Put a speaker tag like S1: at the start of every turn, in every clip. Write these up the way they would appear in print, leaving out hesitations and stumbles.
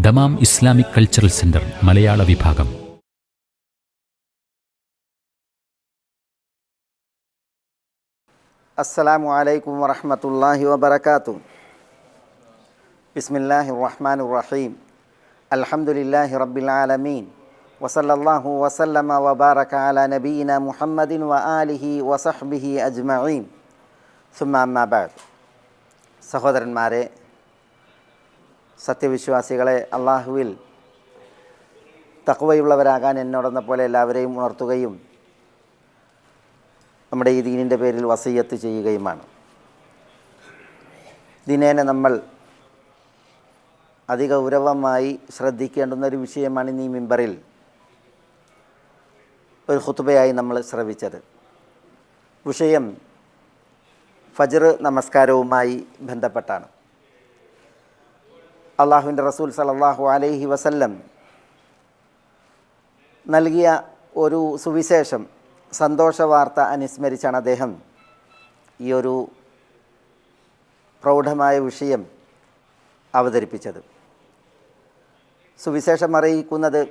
S1: Dammam Islamic cultural centre മലയാള വിഭാഗം.
S2: അസ്സലാമു അലൈക്കും വറഹ്മത്തുള്ളാഹി വബറകാതുഹു. ബിസ്മില്ലാഹിർ റഹ്മാനിർ റഹീം. അൽഹംദുലില്ലാഹി റബ്ബിൽ ആലമീൻ. വസല്ലല്ലാഹു വസല്ലമ വബാറക അലാ നബിയിന മുഹമ്മദിൻ വആലിഹി വസഹ്ബിഹി അജ്മഈൻ. സുമ്മ അമ്മാ ബഅദ്. സഹോദരന്മാരെ, സത്യവിശ്വാസികളെ, അള്ളാഹുവിൽ തഖ്വയുള്ളവരാകാൻ എന്നോടെന്ന പോലെ എല്ലാവരെയും ഉണർത്തുകയും നമ്മുടെ ഈ ദീനിൻ്റെ പേരിൽ വസിയ്യത്ത് ചെയ്യുകയുമാണ്. ദിനേന നമ്മൾ അതിഗൗരവമായി ശ്രദ്ധിക്കേണ്ടുന്നൊരു വിഷയമാണ് ഇന്ന് ഈ മിമ്പറിൽ ഒരു ഖുതുബയായി നമ്മൾ ശ്രവിച്ചത്. വിഷയം ഫജ്ർ നമസ്കാരവുമായി ബന്ധപ്പെട്ടാണ്. അള്ളാഹുവിൻ്റെ റസൂൽ സല്ലല്ലാഹു അലൈഹി വസല്ലം നൽകിയ ഒരു സുവിശേഷം, സന്തോഷവാർത്ത അനുസ്മരിച്ചാണ് അദ്ദേഹം ഈ ഒരു പ്രൗഢമായ വിഷയം അവതരിപ്പിച്ചത്. സുവിശേഷം അറിയിക്കുന്നത്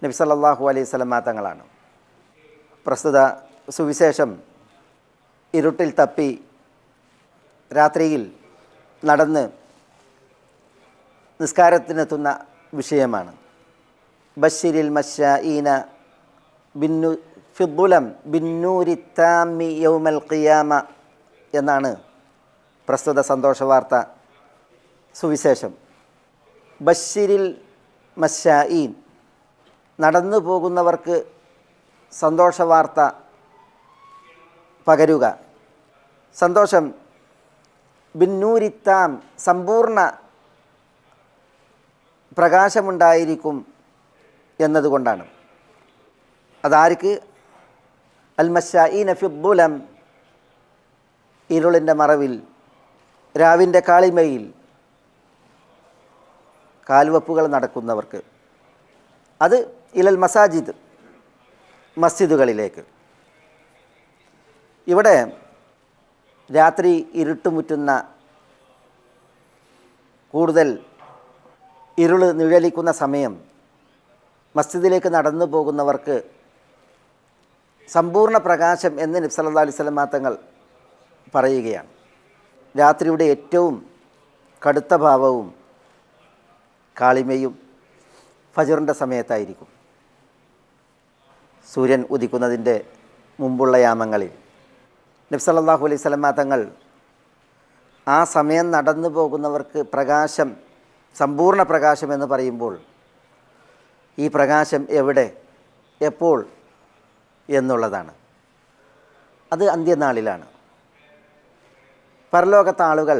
S2: നബി സല്ലല്ലാഹു അലൈഹി വസല്ലം തങ്ങളാണ്. പ്രസ്തുത സുവിശേഷം ഇരുട്ടിൽ തപ്പി രാത്രിയിൽ നടന്ന് നിസ്കാരത്തിനെത്തുന്ന വിഷയമാണ്. ബശ്ശിരിൽ മശ്ശാഈന ഫിദ്ദുലം ബിന്നൂരി താമി യൗമൽ ഖിയാമ എന്നാണ് പ്രസ്തുത സന്തോഷവാർത്ത സുവിശേഷം. ബശ്ശിരിൽ മശ്ശാഈൻ, നടന്നു പോകുന്നവർക്ക് സന്തോഷവാർത്ത പകരുക. സന്തോഷം ബിന്നൂരി താം, സമ്പൂർണ്ണ പ്രകാശമുണ്ടായിരിക്കും എന്നതുകൊണ്ടാണ്. അതാർക്ക്? അൽ മശ്ശാഈന ഫിദ്ദുലം, ഇരുളിൻ്റെ മറവിൽ, രാവിൻ്റെ കാളിമയിൽ കാൽവെപ്പുകൾ നടക്കുന്നവർക്ക്. അത് ഇലൽ മസാജിദ്, മസ്ജിദുകളിലേക്ക്. ഇവിടെ രാത്രി ഇരുട്ടുമുറ്റുന്ന, കൂടുതൽ ഇരുള് നിഴലിക്കുന്ന സമയം മസ്ജിദിലേക്ക് നടന്നു പോകുന്നവർക്ക് സമ്പൂർണ്ണ പ്രകാശം എന്ന് നബി സല്ലല്ലാഹു അലൈഹി വസല്ലം തങ്ങൾ പറയുകയാണ്. രാത്രിയുടെ ഏറ്റവും കടുത്ത ഭാവവും കാളിമയും ഫജ്റിൻ്റെ സമയത്തായിരിക്കും. സൂര്യൻ ഉദിക്കുന്നതിൻ്റെ മുമ്പുള്ള യാമങ്ങളിൽ നബി സല്ലല്ലാഹു അലൈഹി വസല്ലം തങ്ങൾ ആ സമയം നടന്നു പോകുന്നവർക്ക് പ്രകാശം, സമ്പൂർണ്ണ പ്രകാശം എന്ന് പറയുമ്പോൾ ഈ പ്രകാശം എവിടെ, എപ്പോൾ എന്നുള്ളതാണ്. അത് അന്ത്യനാളിലാണ്. പരലോകത്തെ ആളുകൾ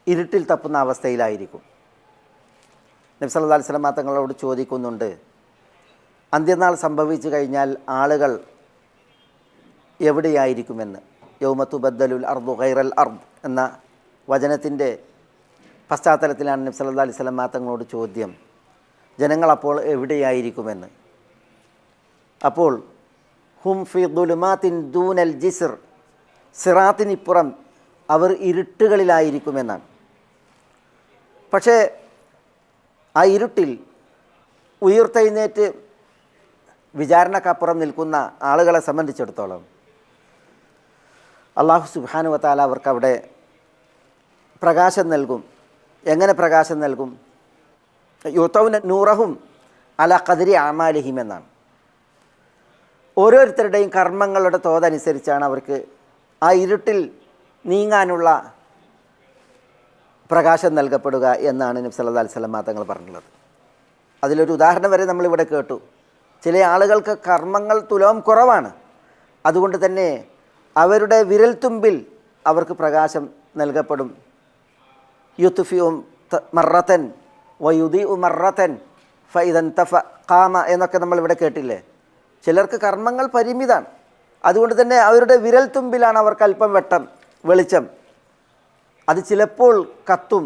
S2: ഇരുട്ടിൽ തപ്പുന്ന അവസ്ഥയിലായിരിക്കും. നബി സല്ലല്ലാഹു അലൈഹി വസല്ലം തങ്ങളോട് ചോദിക്കുന്നുണ്ട്, അന്ത്യനാൾ സംഭവിച്ചു കഴിഞ്ഞാൽ ആളുകൾ എവിടെയായിരിക്കുമെന്ന്. യൗമ തുബദ്ദലുൽ അർദു ഗൈറൽ അർദ് എന്ന വചനത്തിൻ്റെ പശ്ചാത്തലത്തിലാണ് നബി സല്ലല്ലാഹു അലൈഹി വസല്ലം തങ്ങളോട് ചോദ്യം, ജനങ്ങളപ്പോൾ എവിടെയായിരിക്കുമെന്ന്. അപ്പോൾ ഹും ഫി ദുലുമാത്തിൻ ദൂനൽ ജിസ്ർ, സിറാത്തിനിപ്പുറം അവർ ഇരുട്ടുകളിലായിരിക്കുമെന്നാണ്. പക്ഷേ ആ ഇരുട്ടിൽ ഉയർത്തെഴുന്നേറ്റ് വിചാരണക്കപ്പുറം നിൽക്കുന്ന ആളുകളെ സംബന്ധിച്ചിടത്തോളം അല്ലാഹു സുബ്ഹാനഹു വ തആല അവർക്കവിടെ പ്രകാശം നൽകും. എങ്ങനെ പ്രകാശം നൽകും? യുതൗന നൂറഹും അല ഖദ്രി അമാലിഹിം എന്നാണ്. ഓരോരുത്തരുടെയും കർമ്മങ്ങളുടെ തോതനുസരിച്ചാണ് അവർക്ക് ആ ഇരുട്ടിൽ നീങ്ങാനുള്ള പ്രകാശം നൽകപ്പെടുക എന്നാണ് നബി സല്ലല്ലാഹു അലൈഹി വസല്ലം തങ്ങൾ പറഞ്ഞിട്ടുള്ളത്. അതിലൊരു ഉദാഹരണം വരെ നമ്മളിവിടെ കേട്ടു. ചില ആളുകൾക്ക് കർമ്മങ്ങൾ തുലോം കുറവാണ്, അതുകൊണ്ട് തന്നെ അവരുടെ വിരൽത്തുമ്പിൽ അവർക്ക് പ്രകാശം നൽകപ്പെടും. യുത്ഫിഉ മറത്തൻ വയുദിഉ മറത്തൻ ഫഇദൻ തഫ ഖാമ എന്നൊക്കെ നമ്മളിവിടെ കേട്ടില്ലേ. ചിലർക്ക് കർമ്മങ്ങൾ പരിമിതമാണ്, അതുകൊണ്ട് തന്നെ അവരുടെ വിരൽത്തുമ്പിലാണ് അവർക്ക് അല്പം വെളിച്ചം. അത് ചിലപ്പോൾ കത്തും,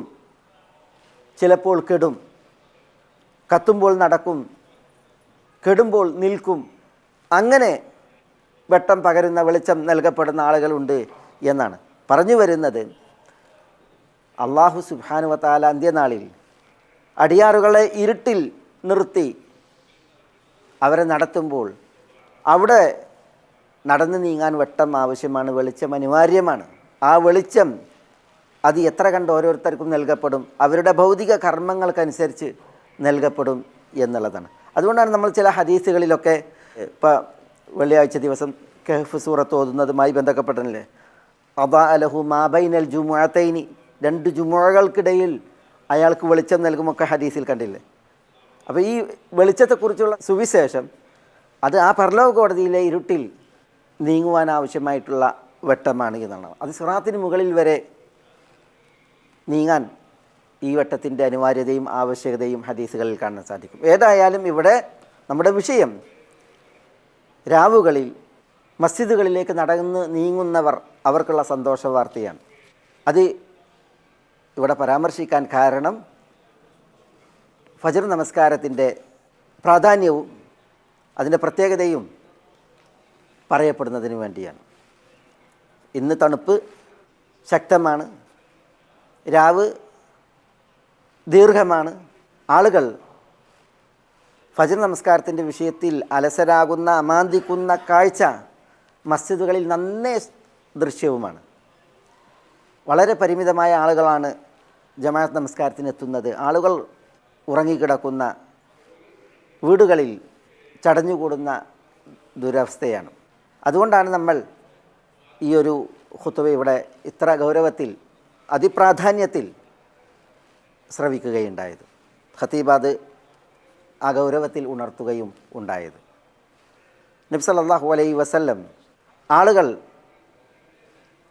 S2: ചിലപ്പോൾ കെടും. കത്തുമ്പോൾ നടക്കും, കെടുമ്പോൾ നിൽക്കും. അങ്ങനെ വെട്ടം പകരുന്ന, വെളിച്ചം നൽകപ്പെടുന്ന ആളുകളുണ്ട് എന്നാണ് പറഞ്ഞു വരുന്നത്. അള്ളാഹു സുബ്ഹാനഹു വ തആല അന്ത്യനാളിൽ അടിയാറുകളെ ഇരുട്ടിൽ നിർത്തി അവരെ നടത്തുമ്പോൾ അവിടെ നടന്നു നീങ്ങാൻ വെട്ടം ആവശ്യമാണ്, വെളിച്ചം അനിവാര്യമാണ്. ആ വെളിച്ചം അത് എത്ര കണ്ട് ഓരോരുത്തർക്കും നൽകപ്പെടും, അവരുടെ ഭൗതിക കർമ്മങ്ങൾക്കനുസരിച്ച് നൽകപ്പെടും എന്നുള്ളതാണ്. അതുകൊണ്ടാണ് നമ്മൾ ചില ഹദീസുകളിലൊക്കെ ഇപ്പോൾ വെള്ളിയാഴ്ച ദിവസം കഹ്ഫ് സൂറത്ത് ഓതുന്നതുമായി ബന്ധപ്പെട്ടില്ലേ, അദാ അലഹു മാബൈനൽ ജുമുഅത്തൈനി, 2 ജുമുഅകൾക്കിടയിൽ അയാൾക്ക് വെളിച്ചം നൽകുമൊക്കെ ഹദീസിൽ കണ്ടില്ലേ. അപ്പോൾ ഈ വെളിച്ചത്തെക്കുറിച്ചുള്ള സുവിശേഷം അത് ആ പരലോക കോടതിയിലെ ഇരുട്ടിൽ നീങ്ങുവാൻ ആവശ്യമായിട്ടുള്ള വെട്ടമാണ് എന്നാണ്. അത് സിറാത്തിന് മുകളിൽ വരെ നീങ്ങാൻ ഈ വെട്ടത്തിൻ്റെ അനിവാര്യതയും ആവശ്യകതയും ഹദീസുകളിൽ കാണാൻ സാധിക്കും. ഏതായാലും ഇവിടെ നമ്മുടെ വിഷയം രാവുകളിൽ മസ്ജിദുകളിലേക്ക് നടന്ന് നീങ്ങുന്നവർ അവർക്കുള്ള സന്തോഷ വാർത്തയാണ്. അത് ഇവിടെ പരാമർശിക്കാൻ കാരണം ഫജ്ർ നമസ്കാരത്തിൻ്റെ പ്രാധാന്യവും അതിൻ്റെ പ്രത്യേകതയും പറയപ്പെടുന്നതിന് വേണ്ടിയാണ്. ഇന്ന് തണുപ്പ് ശക്തമാണ്, രാവ് ദീർഘമാണ്. ആളുകൾ ഫജ്ർ നമസ്കാരത്തിൻ്റെ വിഷയത്തിൽ അലസരാകുന്ന അമാന്തിക്കുന്ന കാഴ്ച മസ്ജിദുകളിൽ നന്നേ ദൃശ്യവുമാണ്. വളരെ പരിമിതമായ ആളുകളാണ് ജമാഅത്ത് നമസ്കാരത്തിന് എത്തുന്നത്. ആളുകൾ ഉറങ്ങിക്കിടക്കുന്ന വീടുകളിൽ ചടഞ്ഞുകൂടുന്ന ദുരവസ്ഥയാണ്. അതുകൊണ്ടാണ് നമ്മൾ ഈ ഒരു ഖുത്ബ ഇവിടെ ഇത്ര ഗൗരവത്തിൽ അതിപ്രാധാന്യത്തിൽ ശ്രവിക്കുകയുണ്ടായത്. ഖതീബ് ആ ഗൗരവത്തിൽ ഉണർത്തുകയും ഉണ്ടായത്. നബി സല്ലല്ലാഹു അലൈഹി വസല്ലം ആളുകൾ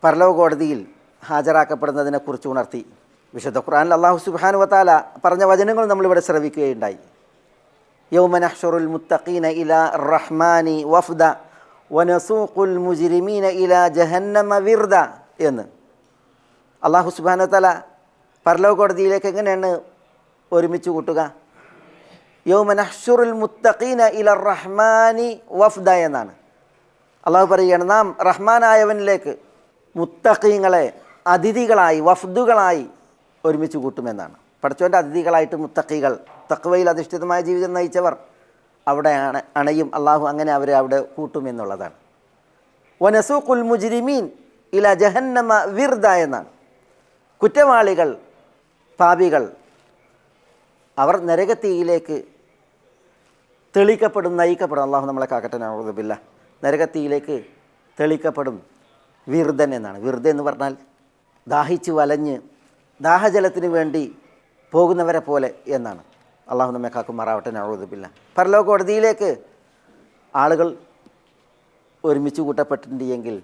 S2: പരലോക കോടതിയിൽ ഹാജരാക്കപ്പെടുന്നതിനെക്കുറിച്ച് ഉണർത്തി. വിശുദ്ധ ഖുർആനിൽ അല്ലാഹു സുബ്ഹാനഹു വ തആല പറഞ്ഞ വചനങ്ങൾ നമ്മളിവിടെ ശ്രവിക്കുകയുണ്ടായി. യൗമ നഹ്ശുറുൽ മുത്തഖീന ഇലാ റഹ്മാനി വഫ്ദ വനസൂഖുൽ മുജ്രിമീന ഇലാ ജഹന്നമ വിർദ എന്ന് അല്ലാഹു സുബ്ഹാനഹു വ തആല പരലോക കോടതിയിലേക്ക് എങ്ങനെയാണ് ഒരുമിച്ച് കൂട്ടുക? യൗമ നഹ്ശുറുൽ മുത്തഖീന ഇലാ റഹ്മാനി വഫ്ദ എന്നാണ്. അള്ളാഹു പറയുകയാണ്, നാം റഹ്മാനായവനിലേക്ക് മുത്തഖീങ്ങളെ അതിഥികളായി വഫ്ദുകളായി ഒരുമിച്ച് കൂട്ടുമെന്നാണ്. പടച്ചവൻ്റെ അതിഥികളായിട്ട് മുത്തഖികൾ, തഖ്വയിൽ അധിഷ്ഠിതമായ ജീവിതം നയിച്ചവർ അവിടെ അണയും. അള്ളാഹു അങ്ങനെ അവരെ അവിടെ കൂട്ടുമെന്നുള്ളതാണ്. വനസൂഖുൽ മുജ്രിമീൻ ഇലാ ജഹന്നമ വിർദ എന്നാണ്. കുറ്റവാളികൾ, പാപികൾ അവർ നരകത്തീയിലേക്ക് തെളിക്കപ്പെടും, നയിക്കപ്പെടും. അള്ളാഹു നമ്മളെ കാക്കട്ടെ, നഊദു ബില്ലാഹ്. നരകത്തീയിലേക്ക് തെളിക്കപ്പെടും. വിർദൻ എന്നാണ്. വിർദ എന്ന് പറഞ്ഞാൽ ദാഹിച്ച് വലഞ്ഞ് ദാഹജലത്തിന് വേണ്ടി പോകുന്നവരെ പോലെ എന്നാണ്. അള്ളാഹു നമ്മെ കാക്കുമാറാവട്ടെ, നഊദു ബില്ലാഹ്. പരലോക കോടതിയിലേക്ക് ആളുകൾ ഒരുമിച്ച് കൂട്ടപ്പെട്ടിട്ടുണ്ട് എങ്കിൽ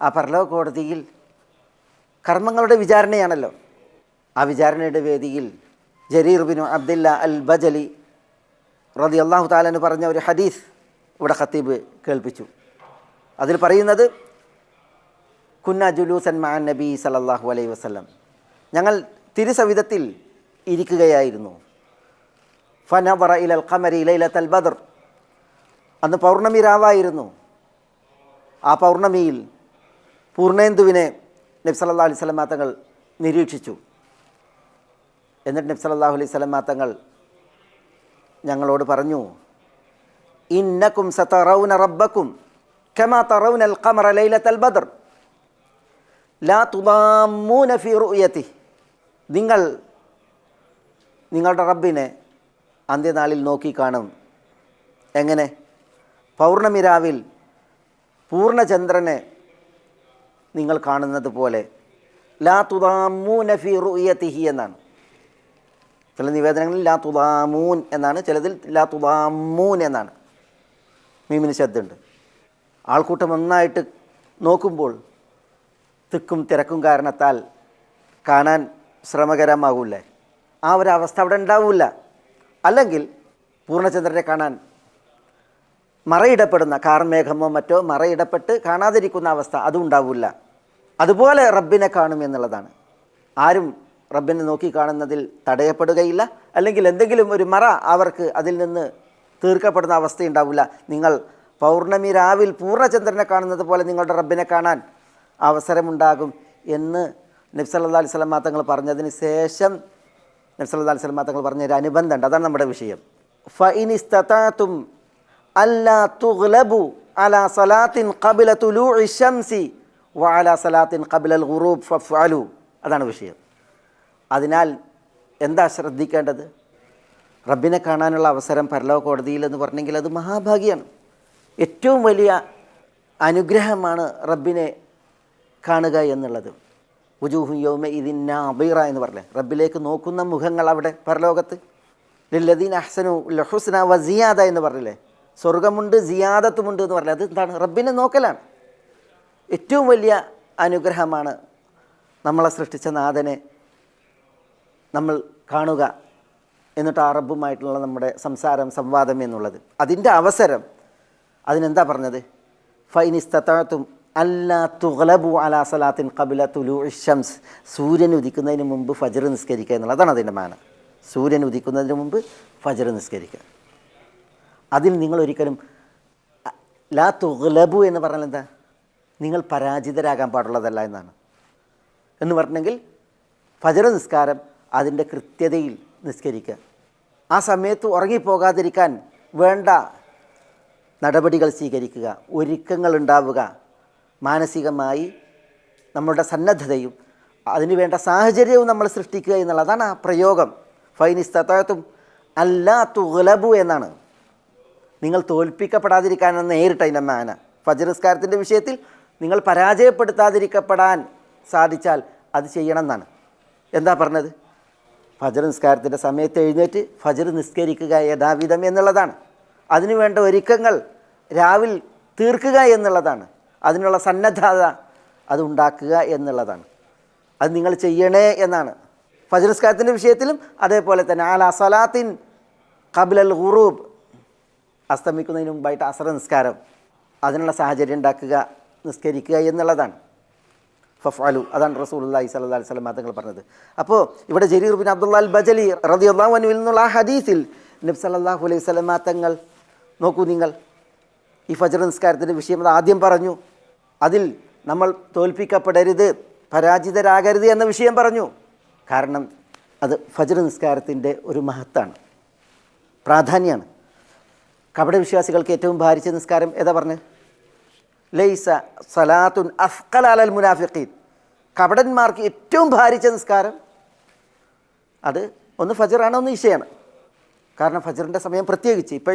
S2: ആ പരലോക കോടതിയിൽ കർമ്മങ്ങളുടെ വിചാരണയാണല്ലോ. ആ വിചാരണയുടെ വേദിയിൽ ജരീർ ബിൻ അബ്ദില്ല അൽ ബജലി റളിയല്ലാഹു തആല അൻഹു പറഞ്ഞ ഒരു ഹദീസ് ഇവിടെ ഖതീബ് കേൾപ്പിച്ചു. അതിൽ പറയുന്നത്, കുന്ന ജുലൂസൻ മഅൻ നബി സല്ലല്ലാഹു അലൈഹി വസല്ലം, ഞങ്ങൾ തിരുസവിധത്തിൽ ഇരിക്കുകയായിരുന്നു. ഫനദറ ഇലൽ ഖമരി ലൈലത്തൽ ബദർ, അന്ന് പൗർണമി രാവായിരുന്നു. ആ പൗർണമിയിൽ പൂർണേന്ദുവിനെ നബി സല്ലല്ലാഹു അലൈഹി വസല്ലം തങ്ങൾ നിരീക്ഷിച്ചു. എന്നിട്ട് നബി സല്ലല്ലാഹു അലൈഹി വസല്ലം തങ്ങൾ ഞങ്ങളോട് പറഞ്ഞു, ഇന്നക്കും സതറൗന റബ്ബക്കും കമാ തറൗനൽ ഖമറ ലൈലത്തൽ ബദർ ലാ തുദാമ്മൂന ഫീ റുഅയതിഹി, നിങ്ങൾ നിങ്ങളുടെ റബ്ബിനെ അന്ത്യനാളിൽ നോക്കിക്കാണും. എങ്ങനെ? പൗർണമി രാവിൽ പൂർണ്ണചന്ദ്രനെ നിങ്ങൾ കാണുന്നത് പോലെ. ലാ തുദാമ്മൂന ഫീ റുഅയതിഹി എന്നാണ്. ചില നിവേദനങ്ങളിൽ ലാ തുദാമൂൻ എന്നാണ്, ചിലതിൽ ലാ തുദാമ്മൂൻ എന്നാണ്. മീമിന് ശബ്ദമുണ്ട്. ആൾക്കൂട്ടം ഒന്നായിട്ട് നോക്കുമ്പോൾ തിക്കും തിരക്കും കാരണത്താൽ കാണാൻ ശ്രമകരമാകൂല്ലേ? ആ ഒരു അവസ്ഥ അവിടെ ഉണ്ടാവില്ല. അല്ലെങ്കിൽ പൂർണ്ണചന്ദ്രനെ കാണാൻ മറയിടപ്പെടുന്ന കാർമേഘമോ മറ്റോ മറയിടപ്പെട്ട് കാണാതിരിക്കുന്ന അവസ്ഥ അതും ഉണ്ടാവില്ല. അതുപോലെ റബ്ബിനെ കാണും എന്നുള്ളതാണ്. ആരും റബ്ബിനെ നോക്കി കാണുന്നതിൽ തടയപ്പെടുകയില്ല. അല്ലെങ്കിൽ എന്തെങ്കിലും ഒരു മറ അവർക്ക് അതിൽ നിന്ന് തീർക്കപ്പെടുന്ന അവസ്ഥയുണ്ടാവില്ല. നിങ്ങൾ പൗർണമി രാവിൽ പൂർണ്ണചന്ദ്രനെ കാണുന്നത് പോലെ നിങ്ങളുടെ റബ്ബിനെ കാണാൻ അവസരമുണ്ടാകും എന്ന് നബി സല്ലല്ലാഹു അലൈഹി വസല്ലം തങ്ങൾ പറഞ്ഞതിന് ശേഷം നബി സല്ലല്ലാഹു അലൈഹി വസല്ലം തങ്ങൾ പറഞ്ഞൊരു അനുബന്ധമുണ്ട്. അതാണ് നമ്മുടെ വിഷയം. ഫഇൻ ഇസ്തതഅതും അല്ലാ തുഗ്ലബു അലാ സലാത്തിൻ ഖബ്ല തുലൂഇ ശംസി വഅലാ സലാത്തിൻ ഖബ്ലൽ ഗുറൂബ് ഫഫ്അലു. അതാണ് വിഷയം. അതിനാൽ എന്താ ശ്രദ്ധിക്കേണ്ടത്? റബ്ബിനെ കാണാനുള്ള അവസരം പരലോക കോടതിയിൽ എന്ന് പറഞ്ഞെങ്കിൽ അത് മഹാഭാഗ്യമാണ്. ഏറ്റവും വലിയ അനുഗ്രഹമാണ് റബ്ബിനെ കാണുക എന്നുള്ളത്. വുജൂഹു യൗമ ഇദിൻ നാദിറ എന്ന് പറഞ്ഞേ, റബ്ബിലേക്ക് നോക്കുന്ന മുഖങ്ങൾ അവിടെ പരലോകത്ത്. ലില്ലദീന അഹ്സനു ലൽ ഹുസ്ന വ സിയാദ എന്ന് പറഞ്ഞില്ലേ, സ്വർഗമുണ്ട് സിയാദത്തുമുണ്ട് എന്ന് പറഞ്ഞില്ലേ. അത് എന്താണ്? റബ്ബിനെ നോക്കലാണ്. ഏറ്റവും വലിയ അനുഗ്രഹമാണ് നമ്മളെ സൃഷ്ടിച്ച നാഥനെ നമ്മൾ കാണുക, എന്നിട്ട് ആ റബ്ബുമായിട്ടുള്ള നമ്മുടെ സംസാരം, സംവാദം എന്നുള്ളത്. അതിൻ്റെ അവസരം അതിനെന്താ പറഞ്ഞത്? ഫൈൻ ഇസ്തതഅതും അല്ലാ തുഗ്ലബു അലാ സലാത്തിൻ ഖബ്ല തുലൂഇ ശംസ്. സൂര്യൻ ഉദിക്കുന്നതിന് മുമ്പ് ഫജ്ർ നിസ്കരിക്കുക എന്നുള്ളത്. അതാണ് അതിൻ്റെ മാന. സൂര്യൻ ഉദിക്കുന്നതിന് മുമ്പ് ഫജ്ർ നിസ്കരിക്കുക. അതിൽ നിങ്ങൾ ഒരിക്കലും ലാ തുഗ്ലബു എന്ന് പറഞ്ഞാൽ എന്താ? നിങ്ങൾ പരാജിതരാകാൻ പാടുള്ളതല്ല എന്നാണ്. എന്ന് പറഞ്ഞെങ്കിൽ ഫജ്ർ നിസ്കാരം അതിൻ്റെ കൃത്യതയിൽ നിസ്കരിക്കുക. ആ സമയത്ത് ഉറങ്ങിപ്പോകാതിരിക്കാൻ വേണ്ട നടപടികൾ സ്വീകരിക്കുക, ഒരുക്കങ്ങൾ ഉണ്ടാവുക, മാനസികമായി നമ്മളുടെ സന്നദ്ധതയും അതിന് വേണ്ട സാഹചര്യവും നമ്മൾ സൃഷ്ടിക്കുക എന്നുള്ളത്. അതാണ് ആ പ്രയോഗം. ഫൈൻ ഇസ്തതഅതും അല്ലാ തുഗ്ലബു എന്നാണ്. നിങ്ങൾ തോൽപ്പിക്കപ്പെടാതിരിക്കാനെന്ന് നേരിട്ട് അതിൻ്റെ മാന. ഫജ്ർ നിസ്കാരത്തിൻ്റെ വിഷയത്തിൽ നിങ്ങൾ പരാജയപ്പെടുത്താതിരിക്കപ്പെടാൻ സാധിച്ചാൽ അത് ചെയ്യണം എന്നാണ്. എന്താ പറഞ്ഞത്? ഫജ്ർ നിസ്കാരത്തിൻ്റെ സമയത്ത് എഴുന്നേറ്റ് ഫജ്ർ നിസ്കരിക്കുക യഥാവിധം എന്നുള്ളതാണ്. അതിനു വേണ്ട ഒരുക്കങ്ങൾ രാവിൽ തീർക്കുക എന്നുള്ളതാണ്. അതിനുള്ള സന്നദ്ധത അതുണ്ടാക്കുക എന്നുള്ളതാണ്. അത് നിങ്ങൾ ചെയ്യണേ എന്നാണ്. ഫജ്ർ നിസ്കാരത്തിൻ്റെ വിഷയത്തിലും അതേപോലെ തന്നെ അലാ സലാത്തിൻ ഖബ്ലൽ ഗുറൂബ്, അസ്തമിക്കുന്നതിന് മുമ്പായിട്ട് അസ്ർ നിസ്കാരം, അതിനുള്ള സാഹചര്യം ഉണ്ടാക്കുക, നിസ്കരിക്കുക എന്നുള്ളതാണ്. ഫഫ്അലു, അതാണ് റസൂലുള്ളാഹി സ്വല്ലല്ലാഹു അലൈഹി വസല്ലം തങ്ങൾ പറഞ്ഞത്. അപ്പോൾ ഇവിടെ ജരീർ ബിൻ അബ്ദുല്ലാഹ് അൽ ബജലി റളിയല്ലാഹു അൻഹു എന്നുള്ള ആ ഹദീസിൽ നബി സല്ലല്ലാഹു അലൈഹി വസല്ലം തങ്ങൾ നോക്കൂ, നിങ്ങൾ ഈ ഫജ്ർ നിസ്കാരത്തിൻ്റെ വിഷയം അത് ആദ്യം പറഞ്ഞു. അതിൽ നമ്മൾ തോൽപ്പിക്കപ്പെടരുത്, പരാജിതരാകരുത് എന്ന വിഷയം പറഞ്ഞു. കാരണം അത് ഫജ്ർ നിസ്കാരത്തിൻ്റെ ഒരു മഹത്താണ്, പ്രാധാന്യമാണ്. കപട വിശ്വാസികൾക്ക് ഏറ്റവും ഭാരിച്ച നിസ്കാരം ഏതാ പറഞ്ഞത്? ലൈസ സലാത്തുൻ അസ്ഖല അലൽ മുനാഫിഖീൻ. കപടന്മാർക്ക് ഏറ്റവും ഭാരിച്ച നിസ്കാരം അത് ഒന്ന് ഫജ്റാണ്, ഒന്ന് ഇശയാണ്. കാരണം ഫജ്റിൻ്റെ സമയം പ്രത്യേകിച്ച് ഇപ്പോൾ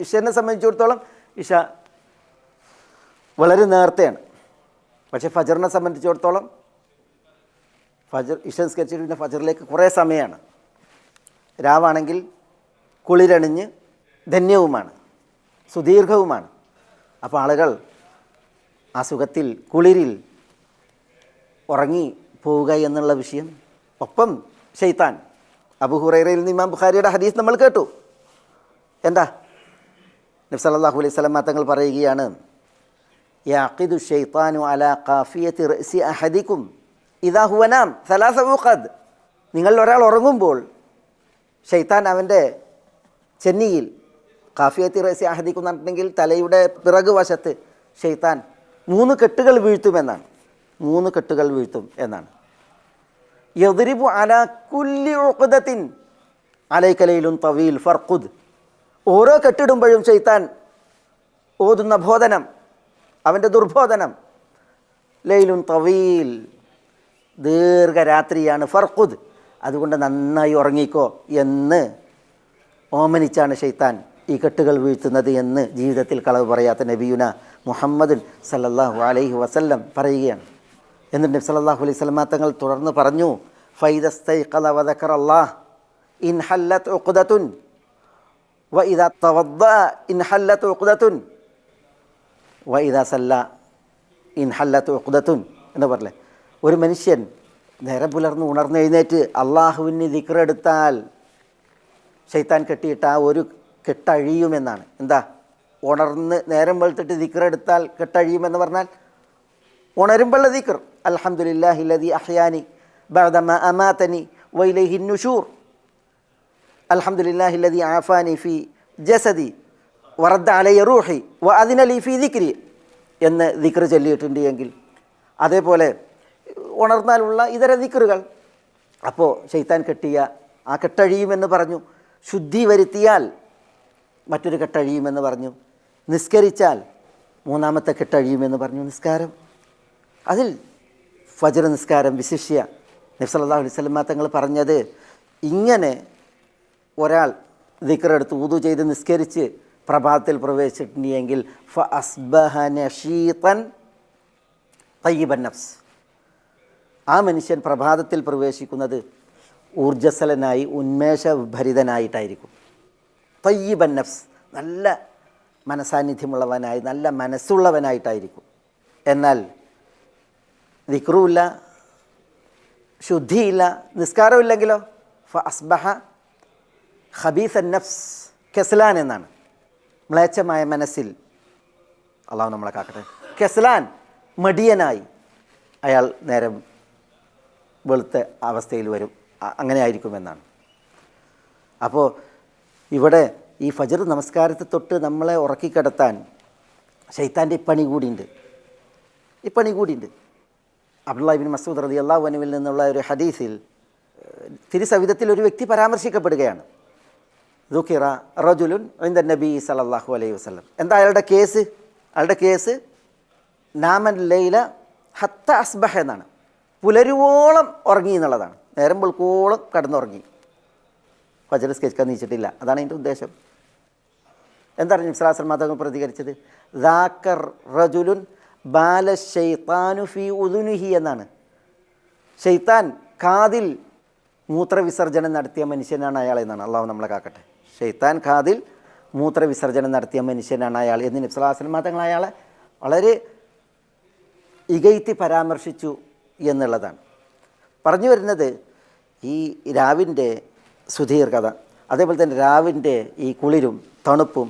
S2: ഇശനെ സംബന്ധിച്ചിടത്തോളം ഇശ വളരെ നേരത്തെയാണ്. പക്ഷേ ഫജ്റിനെ സംബന്ധിച്ചിടത്തോളം ഇശ നിസ്കരിച്ചിട്ട് പിന്നെ ഫജ്റിലേക്ക് കുറേ സമയമാണ്. രാവാണെങ്കിൽ കുളിരണിഞ്ഞ് ധന്യവുമാണ്, സുദീർഘവുമാണ്. അപ്പോൾ ആളുകൾ ആ സുഖത്തിൽ കുളിരിൽ ഉറങ്ങി പോവുക എന്നുള്ള വിഷയം. ഒപ്പം ശൈത്താൻ, അബൂ ഹുറൈറയിൽ നിന്ന് ഇമാം ബുഖാരിയുടെ ഹദീസ് നമ്മൾ കേട്ടു. എന്താ? നബി സല്ലല്ലാഹു അലൈഹി വസല്ലം തങ്ങൾ പറയുകയാണ്, യഅഖിദു ശൈത്താനു അലാ ഖാഫിയത്തി റഅസി അഹദികും ഇദാ ഹുവ നാം സലാസ ഉഖദ്. നിങ്ങളിൽ ഒരാൾ ഉറങ്ങുമ്പോൾ ശൈത്താൻ അവൻ്റെ ചെന്നിയിൽ, ഖാഫിയത്തി റഅസി അഹദികും എന്ന് പറഞ്ഞിട്ടുണ്ടെങ്കിൽ തലയുടെ പിറകു വശത്ത് ശൈത്താൻ 3 കെട്ടുകൾ വീഴ്ത്തുമെന്നാണ്. 3 കെട്ടുകൾ വീഴ്ത്തും എന്നാണ്. യദ്രിബു അലാ കുല്ലി ഉഖദത്തിൻ അലൈക ലൈലുൻ തവീൽ ഫർഖുദ്. ഓരോ കെട്ടിടുമ്പോഴും ശൈത്താൻ ഓതുന്ന ബോധനം, അവൻ്റെ ദുർബോധനം, ലൈലുൻ തവീൽ, ദീർഘരാത്രിയാണ്, ഫർഖുദ്, അതുകൊണ്ട് നന്നായി ഉറങ്ങിക്കോ എന്ന് ഓമനിച്ചാണ് ശൈത്താൻ ഈ കെട്ടുകൾ വീഴ്ത്തുന്നത് എന്ന് ജീവിതത്തിൽ കളവ് പറയാത്ത നബിയുന മുഹമ്മദ് സല്ലല്ലാഹു അലൈഹി വസല്ലം പറയുകയാണ്. എന്നിട്ട് നബി സല്ലല്ലാഹു അലൈഹി വസല്ലം തങ്ങൾ തുടർന്ന് പറഞ്ഞു, ഫൈദസ്തൈഖദ വദക്കറല്ലാഹ് ഇൻ ഹല്ലത് ഉഖദത്തുൻ വഇദാ തവദ്ദഅ ഇൻ ഹല്ലത് ഉഖദത്തുൻ വഇദാ സല്ല ഇൻ ഹല്ലത് ഉഖദത്തുൻ എന്ന് പറഞ്ഞേ. ഒരു മനുഷ്യൻ നേരം പുലർന്ന് ഉണർന്നെഴുന്നേറ്റ് അള്ളാഹുവിന് ദിക്റെടുത്താൽ ശൈത്താൻ കെട്ടിയിട്ട് ആ ഒരു കെട്ടഴിയുമെന്നാണ്. എന്താ? ഉണർന്ന് നേരം വെളുത്തിട്ട് ദിക്റെടുത്താൽ കെട്ടഴിയുമെന്ന് പറഞ്ഞാൽ ഉണരുമ്പോഴുള്ള ദിക്ർ, അൽഹംദുലില്ലാഹി ലദി അഹ്യാനി ബഅദമാ അമാതനി വഇലൈഹി നുശൂർ, അൽഹംദുലില്ലാഹി ലദി ആഫാനി ഫി ജസദി വറദ്ദ അലയ്യ റൂഹി വഅദിന ലി ഫി ദിക്രി എന്ന് ദിക്ർ ചൊല്ലിയിട്ടുണ്ട് എങ്കിൽ, അതേപോലെ ഉണർന്നാലുള്ള ഇതര ദിക്റുകൾ. അപ്പോൾ ശൈത്താൻ കെട്ടിയ ആ കെട്ടഴിയുമെന്ന് പറഞ്ഞു. ശുദ്ധി വരുത്തിയാൽ മറ്റൊരു കെട്ടഴിയുമെന്ന് പറഞ്ഞു. നിസ്കരിച്ചാൽ മൂന്നാമത്തെ കെട്ടഴിയുമെന്ന് പറഞ്ഞു. നിസ്കാരം, അതിൽ ഫജ്ർ നിസ്കാരം വിശിഷ്യ നബി സല്ലല്ലാഹു അലൈഹി വസല്ലം തങ്ങൾ പറഞ്ഞത്, ഇങ്ങനെ ഒരാൾ ദിക്റെടുത്ത് വുദു ചെയ്ത് നിസ്കരിച്ച് പ്രഭാതത്തിൽ പ്രവേശിച്ചിട്ടുണ്ടെങ്കിൽ ഫ അസ്ബഹ നശീതൻ തയ്യിബൻ നഫ്സ്, ആ മനുഷ്യൻ പ്രഭാതത്തിൽ പ്രവേശിക്കുന്നത് ഊർജ്ജസ്വലനായി ഉന്മേഷഭരിതനായിട്ടായിരിക്കും. തയ്യിബൻ നഫ്സ്, നല്ല മനസാന്നിധ്യമുള്ളവനായി നല്ല മനസ്സുള്ളവനായിട്ടായിരിക്കും. എന്നാൽ ദിക്റുമില്ല, ശുദ്ധിയില്ല, നിസ്കാരമില്ലെങ്കിലോ ഫ അസ്ബഹ ഖബീസൻ നഫ്സ്, കെസ്ലാൻ എന്നാണ്, മ്ലേച്ഛമായ മനസ്സിൽ. അള്ളാഹു നമ്മളെ കാക്കട്ടെ. കെസ്ലാൻ, മടിയനായി അയാൾ നേരം വെളുത്ത അവസ്ഥയിൽ വരും. അങ്ങനെ ആയിരിക്കുമെന്നാണ്. അപ്പോൾ ഇവിടെ ഈ ഫജ്ർ നമസ്കാരത്തെ തൊട്ട് നമ്മളെ ഉറക്കിക്കിടത്താൻ ശൈത്താൻ്റെ ഇപ്പണി കൂടിയുണ്ട്. അബ്ദുല്ലാഹി ഇബ്നു മസ്ഊദ് റളിയല്ലാഹു അൻഹുവിൽ നിന്നുള്ള ഒരു ഹദീസിൽ തിരുസവിധത്തിൽ ഒരു വ്യക്തി പരാമർശിക്കപ്പെടുകയാണ്. ദുഖിറ റജുലുൻ ഇൻദ നബി സല്ലല്ലാഹു അലൈഹി വസല്ലം. എന്താ അയാളുടെ കേസ്? നാമൻ ലൈല ഹത്ത അസ്ബഹ എന്നാണ്. പുലരുവോളം ഉറങ്ങി എന്നുള്ളതാണ്. നേരം വെളുക്കോളം കടന്നുറങ്ങി, ഫജ്ർ നിസ്കരിക്കാൻ നീച്ചിട്ടില്ല. അതാണ് അതിൻ്റെ ഉദ്ദേശം. എന്താണ് നബി സല്ലല്ലാഹു അലൈഹി വസല്ലം തങ്ങൾ പ്രതികരിച്ചത്? ദാക്കർ റജുലുൻ ബാല ശൈത്താനു ഫീ ഉദുനിഹി എന്നാണ്. ശൈത്താൻ കാതിൽ മൂത്രവിസർജനം നടത്തിയ മനുഷ്യനാണ് അയാൾ എന്നാണ്. അള്ളാഹു നമ്മളെ കാക്കട്ടെ. ശൈത്താൻ കാതിൽ മൂത്രവിസർജനം നടത്തിയ മനുഷ്യനാണ് അയാൾ എന്ന് നബി സല്ലല്ലാഹു അലൈഹി വസല്ലം തങ്ങൾ അയാളെ വളരെ ഇകഴ്ത്തി പരാമർശിച്ചു എന്നുള്ളതാണ്. പറഞ്ഞു വരുന്നത് ഈ രാവിൻ്റെ സുദീർഘത, അതേപോലെ തന്നെ രാവിൻ്റെ ഈ കുളിരും തണുപ്പും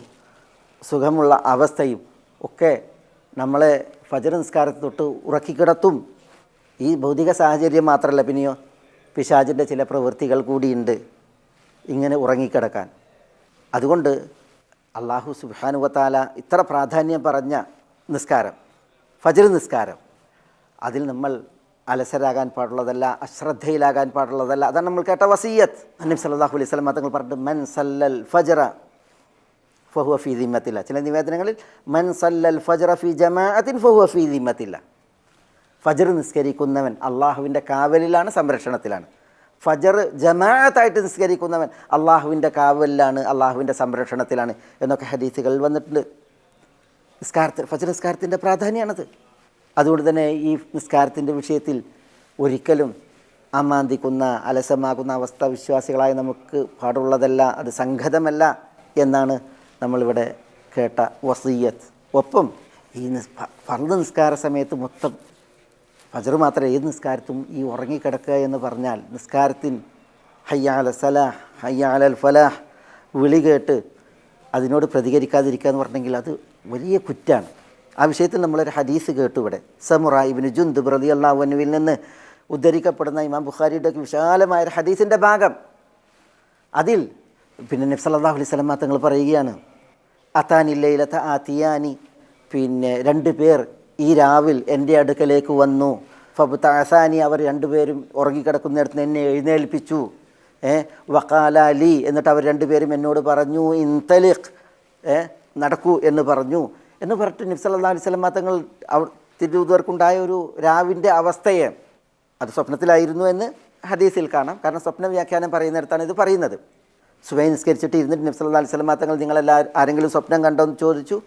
S2: സുഖമുള്ള അവസ്ഥയും ഒക്കെ നമ്മളെ ഫജ്ർ നിസ്കാരത്തെ തൊട്ട് ഉറക്കിക്കിടത്തും. ഈ ഭൗതിക സാഹചര്യം മാത്രമല്ല, പിന്നെയോ പിശാചിൻ്റെ ചില പ്രവൃത്തികൾ കൂടിയുണ്ട് ഇങ്ങനെ ഉറങ്ങിക്കിടക്കാൻ. അതുകൊണ്ട് അല്ലാഹു സുബ്ഹാനഹു വ തആല ഇത്ര പ്രാധാന്യം പറഞ്ഞ നിസ്കാരം, ഫജ്ർ നിസ്കാരം, അതിൽ നമ്മൾ അലസരാകാൻ പാടുള്ളതല്ല, അശ്രദ്ധയിലാകാൻ പാടുള്ളതല്ല. അതാണ് നമ്മൾ കേട്ട വസിയ്യത്ത്. നബി സല്ലല്ലാഹു അലൈഹി വസല്ലം തങ്ങൾ പറഞ്ഞിട്ട് മൻ സല്ലൽ ഫജ്റ ഫഹുവ ഫീ ദിമ്മത്തില്ല. ചില നിവേദനങ്ങളിൽ മൻ സല്ലൽ ഫജ്റ ഫീ ജമാഅത്തിൻ ഫഹുവ ഫീ ദിമ്മത്തില്ല. ഫജ്ർ നിസ്കരിക്കുന്നവൻ അള്ളാഹുവിൻ്റെ കാവലിലാണ്, സംരക്ഷണത്തിലാണ്. ഫജ്ർ ജമാഅത്തായിട്ട് നിസ്കരിക്കുന്നവൻ അള്ളാഹുവിൻ്റെ കാവലിലാണ്, അള്ളാഹുവിൻ്റെ സംരക്ഷണത്തിലാണ് എന്നൊക്കെ ഹദീസുകളിൽ വന്നിട്ടുണ്ട്. ഫജ്ർ നിസ്കാരത്തിൻ്റെ പ്രാധാന്യമാണത്. അതുകൊണ്ട് തന്നെ ഈ നിസ്കാരത്തിൻ്റെ വിഷയത്തിൽ ഒരിക്കലും അമാന്തിക്കുന്ന അലസമാകുന്ന അവസ്ഥ വിശ്വാസികളായ നമുക്ക് പാടുള്ളതല്ല, അത് സംഗതമല്ല എന്നാണ് നമ്മളിവിടെ കേട്ട വസിയ്യത്ത്. ഒപ്പം ഈ ഫർദ് നിസ്കാര സമയത്ത് മൊത്തം ഫജ്ർ മാത്രമല്ല, ഏത് നിസ്കാരത്തും ഈ ഉറങ്ങിക്കിടക്കുക എന്ന് പറഞ്ഞാൽ നിസ്കാരത്തിന് ഹയ്യ അല സലാഹ്, ഹയ്യ അലൽ ഫലാഹ് വിളി കേട്ട് അതിനോട് പ്രതികരിക്കാതിരിക്കുക എന്ന് പറഞ്ഞെങ്കിൽ അത് വലിയ കുറ്റാണ്. ആ വിഷയത്തിൽ നമ്മളൊരു ഹദീസ് കേട്ടു ഇവിടെ. സമുറ ഇബ്നു ജുന്ദുബ് റളിയല്ലാഹു അൻഹുവിൽ നിന്ന് ഉദ്ധരിക്കപ്പെടുന്ന ഇമാം ബുഖാരിയുടെ വിശാലമായ ഒരു ഹദീസിൻ്റെ ഭാഗം. അതിൽ പിന്നെ നബി സല്ലല്ലാഹു അലൈഹി വസല്ലം തങ്ങൾ പറയുകയാണ്, അതാനി ലൈലത ആതിയാനി, പിന്നെ 2 പേർ ഈ രാവിൽ എൻ്റെ അടുക്കലേക്ക് വന്നു. ഫബ്തഅസാനി, അവർ 2 പേരും ഉറങ്ങിക്കിടക്കുന്നിടത്ത് എന്നെ എഴുന്നേൽപ്പിച്ചു. വഖാല ലി, എന്നിട്ട് അവർ 2 പേരും എന്നോട് പറഞ്ഞു ഇൻതലിഖ്, നടക്കൂ എന്ന് പറഞ്ഞു. എന്ന് പറഞ്ഞിട്ട് നബി സല്ലല്ലാഹു അലൈഹി വസല്ലം തങ്ങൾ തിരുവനന്തപുരക്കുണ്ടായ ഒരു രാവിൻ്റെ അവസ്ഥയെ, അത് സ്വപ്നത്തിലായിരുന്നു എന്ന് ഹദീസിൽ കാണാം. കാരണം സ്വപ്ന വ്യാഖ്യാനം പറയുന്നിടത്താണ് ഇത് പറയുന്നത്. സുബഹി നിസ്കരിച്ചിട്ട് ഇരുന്നിട്ട് നബി സല്ലല്ലാഹു അലൈഹി വസല്ലം തങ്ങൾ ആരെങ്കിലും സ്വപ്നം കണ്ടോ എന്ന് ചോദിച്ചു.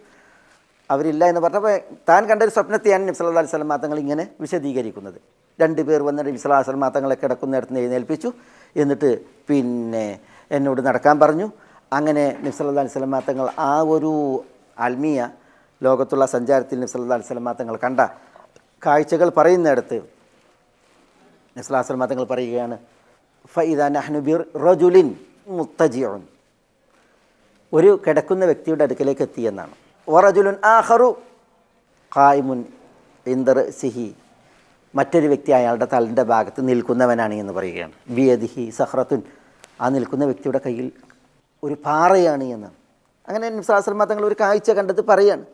S2: അവരില്ല എന്ന് പറഞ്ഞപ്പോൾ താൻ കണ്ടൊരു സ്വപ്നത്തെയാണ് നബി സല്ലല്ലാഹു അലൈഹി വസല്ലം തങ്ങൾ ഇങ്ങനെ വിശദീകരിക്കുന്നത്. 2 പേർ വന്ന് നബി സല്ലല്ലാഹു അലൈഹി വസല്ലം തങ്ങളെ കിടക്കുന്നിടത്ത് എഴുന്നേൽപ്പിച്ചു. എന്നിട്ട് പിന്നെ എന്നോട് നടക്കാൻ പറഞ്ഞു. അങ്ങനെ നബി സല്ലല്ലാഹു അലൈഹി വസല്ലം തങ്ങൾ ആ ഒരു ആത്മീയ ലോകത്തുള്ള സഞ്ചാരത്തിൽ നബി സല്ലല്ലാഹു അലൈഹി വസല്ലം തങ്ങൾ കണ്ട കാഴ്ചകൾ പറയുന്നിടത്ത് നബി സല്ലല്ലാഹു അലൈഹി വസല്ലം തങ്ങൾ പറയുകയാണ്, ഫഇദാ നഹ്നു ബിറജുലിൻ മുത്തജിഉൻ, ഒരു കിടക്കുന്ന വ്യക്തിയുടെ അടുക്കലേക്ക് എത്തിയെന്നാണ്. വറജുലുൻ ആഖറു ഖായിമുൻ ഇൻദ റഅ്സിഹി, മറ്റൊരു വ്യക്തി അയാളുടെ തലൻ്റെ ഭാഗത്ത് നിൽക്കുന്നവനാണ് എന്ന് പറയുകയാണ്. ബിയദിഹി സഖ്റത്തുൻ, ആ നിൽക്കുന്ന വ്യക്തിയുടെ കയ്യിൽ ഒരു പാറയാണ് എന്ന്. അങ്ങനെ നബി സല്ലല്ലാഹു അലൈഹി വസല്ലം തങ്ങൾ ഒരു കാഴ്ച കണ്ടത് പറയാണ്.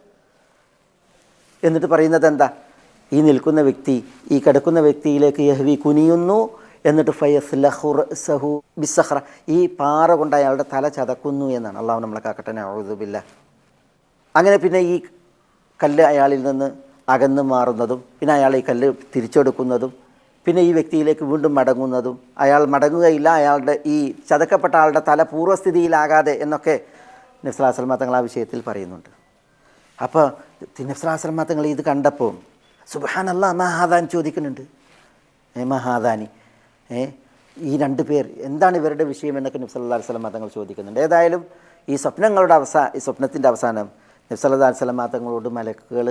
S2: എന്നിട്ട് പറയുന്നത് എന്താ, ഈ നിൽക്കുന്ന വ്യക്തി ഈ കിടക്കുന്ന വ്യക്തിയിലേക്ക് യഹ്വി കുനിയുന്നു, എന്നിട്ട് ഫയസ്ലഹു ബിസ്സഹ്റ, ഈ പാറ കൊണ്ട് അയാളുടെ തല ചതക്കുന്നു എന്നാണ്. അള്ളാഹു നമ്മളെ കാക്കട്ടെ, നഊദു ബില്ലാഹ്. അങ്ങനെ പിന്നെ ഈ കല്ല് അയാളിൽ നിന്ന് അകന്ന് മാറുന്നതും, പിന്നെ അയാൾ ഈ കല്ല് തിരിച്ചെടുക്കുന്നതും, പിന്നെ ഈ വ്യക്തിയിലേക്ക് വീണ്ടും മടങ്ങുന്നതും, അയാൾ മടങ്ങുകയില്ല, അയാളുടെ ഈ ചതക്കപ്പെട്ട ആളുടെ തല പൂർവ്വസ്ഥിതിയിലാകാതെ എന്നൊക്കെ നബി സല്ലല്ലാഹു അലൈഹി വസല്ലം തങ്ങൾ ആ വിഷയത്തിൽ പറയുന്നുണ്ട്. അപ്പോൾ നബി സല്ലല്ലാഹു അലൈഹി വസല്ലം തങ്ങൾ ഇത് കണ്ടപ്പോൾ സുബ്ഹാനല്ലാഹ് മഹാദാൻ ചോദിക്കുന്നുണ്ട്. മഹാദാനി ഈ രണ്ട് പേർ എന്താണ് ഇവരുടെ വിഷയം എന്നൊക്കെ നബി സല്ലല്ലാഹു അലൈഹി വസല്ലം തങ്ങൾ ചോദിക്കുന്നുണ്ട്. ഏതായാലും ഈ സ്വപ്നത്തിൻ്റെ അവസാനം നബി സല്ലല്ലാഹു അലൈഹി വസല്ലം തങ്ങളോട് മലക്കുകൾ,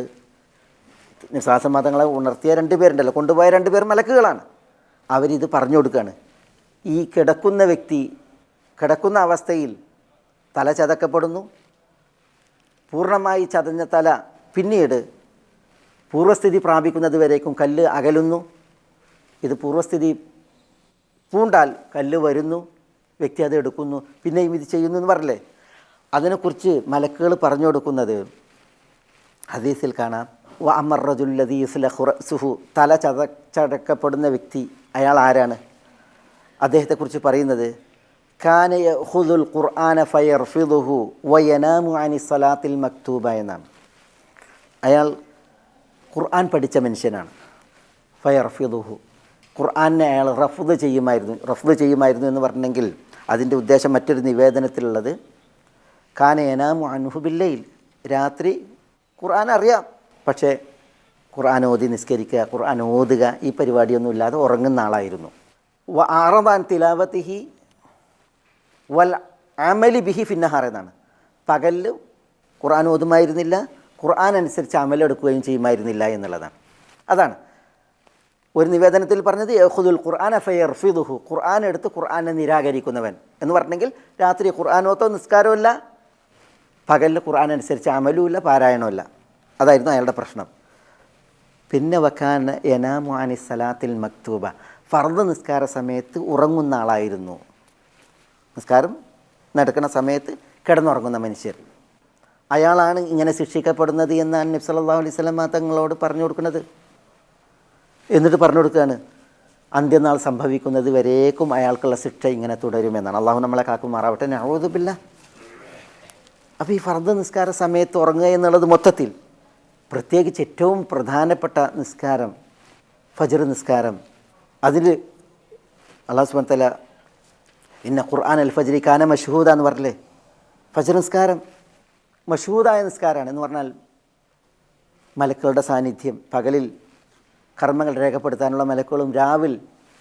S2: നബി സല്ലല്ലാഹു അലൈഹി വസല്ലം തങ്ങളെ ഉണർത്തിയ രണ്ട് പേരുണ്ടല്ലോ, കൊണ്ടുപോയ രണ്ട് പേർ മലക്കുകളാണ്. അവരിത് പറഞ്ഞു കൊടുക്കുകയാണ്. ഈ കിടക്കുന്ന വ്യക്തി കിടക്കുന്ന അവസ്ഥയിൽ തല ചതക്കപ്പെടുന്നു, പൂർണ്ണമായി ചതഞ്ഞ തല പിന്നീട് പൂർവ്വസ്ഥിതി പ്രാപിക്കുന്നത് വരേക്കും കല്ല് അകലുന്നു. ഇത് പൂർവ്വസ്ഥിതി പൂണ്ടാൽ കല്ല് വരുന്നു, വ്യക്തി അത് എടുക്കുന്നു, പിന്നെയും ഇത് ചെയ്യുന്നു എന്ന് പറഞ്ഞില്ലേ. അതിനെക്കുറിച്ച് മലക്കുകൾ പറഞ്ഞു കൊടുക്കുന്നത് ഹദീസിൽ കാണാം. അമർ റജുല്ലദീ യുസ്ലഖു റഅ്സുഹു, തല ചതക്കപ്പെടുന്ന വ്യക്തി അയാൾ ആരാണ്? അദ്ദേഹത്തെക്കുറിച്ച് പറയുന്നത് കാന യഖുദുൽ ഖുർആന ഫയർഫിദുഹു വയനാമു അനി സ്വലാത്തിൽ മക്തൂബ എന്നാണ്. അയാൾ ഖുർആൻ പഠിച്ച മനുഷ്യനാണ്. ഫയർഫിദുഹു, ഖുർആനെ അയാൾ റഫ്ദ് ചെയ്യുമായിരുന്നു എന്ന് പറഞ്ഞെങ്കിൽ അതിൻ്റെ ഉദ്ദേശം മറ്റൊരു നിവേദനത്തിലുള്ളത് കാന യനാമു അൻഹു ബില്ലൈൽ, രാത്രി ഖുർആൻ അറിയാം, പക്ഷേ ഖുർആൻ ഓതി നിസ്കരിക്കുക, ഖുർആൻ ഓതുക ഈ പരിപാടിയൊന്നും ഇല്ലാതെ ഉറങ്ങുന്ന ആളായിരുന്നു. അറദാൻ തിലാവത്തിഹി വൽ അമലി ബിഹി ഫിന്നഹാർ എന്നാണ്. പകലിൽ ഖുർആൻ ഓതുമായിരുന്നില്ല, ഖുർആൻ അനുസരിച്ച് അമലെടുക്കുകയും ചെയ്യുമായിരുന്നില്ല എന്നുള്ളതാണ്. അതാണ് ഒരു നിവേദനത്തിൽ പറഞ്ഞത് യഖുദുൽ ഖുർആന ഫയർഫിദുഹു, ഖുർആൻ എടുത്ത് ഖുർആനെ നിരാകരിക്കുന്നവൻ എന്ന് പറഞ്ഞെങ്കിൽ രാത്രി ഖുർആനോത്തോ നിസ്കാരമില്ല, പകലിൽ ഖുർആൻ അനുസരിച്ച് അമലുമില്ല, പാരായണമില്ല. അതായിരുന്നു അയാളുടെ പ്രശ്നം. പിന്നെ വക്കാൻ യനാമു അനി സലാത്തിൽ മക്തൂബ, ഫർദ് നിസ്കാര സമയത്ത് ഉറങ്ങുന്ന ആളായിരുന്നു. നിസ്കാരം നടക്കുന്ന സമയത്ത് കിടന്നുറങ്ങുന്ന മനുഷ്യർ, അയാളാണ് ഇങ്ങനെ ശിക്ഷിക്കപ്പെടുന്നത് എന്നാണ് നബി സല്ലല്ലാഹു അലൈഹി വസല്ലം തങ്ങളോട് പറഞ്ഞു കൊടുക്കുന്നത്. എന്നിട്ട് പറഞ്ഞു കൊടുക്കുകയാണ് അന്ത്യനാൾ സംഭവിക്കുന്നത് വരേക്കും അയാൾക്കുള്ള ശിക്ഷ ഇങ്ങനെ തുടരുമെന്നാണ്. അള്ളാഹു നമ്മളെ കാക്കുമാറാവട്ടെ, നഊദു ബില്ലാഹ്. അപ്പോൾ ഈ ഫർദ് നിസ്കാര സമയത്ത് ഉറങ്ങുക എന്നുള്ളത് മൊത്തത്തിൽ, പ്രത്യേകിച്ച് ഏറ്റവും പ്രധാനപ്പെട്ട നിസ്കാരം ഫജ്ർ നിസ്കാരം, അതിൽ അല്ലാഹു സുബ്ഹാനഹു വ തആല ഇന്ന ഖുർആൻ അൽ ഫജ്രി കാന മഷ്ഹൂദ എന്ന് പറഞ്ഞില്ലേ. ഫജ്ർ നിസ്കാരം മഷ്ഹൂദായ നിസ്കാരമാണ് എന്ന് പറഞ്ഞാൽ മലക്കുകളുടെ സാന്നിധ്യം, പകലിൽ കർമ്മങ്ങൾ രേഖപ്പെടുത്താനുള്ള മലക്കുകളും രാവിൽ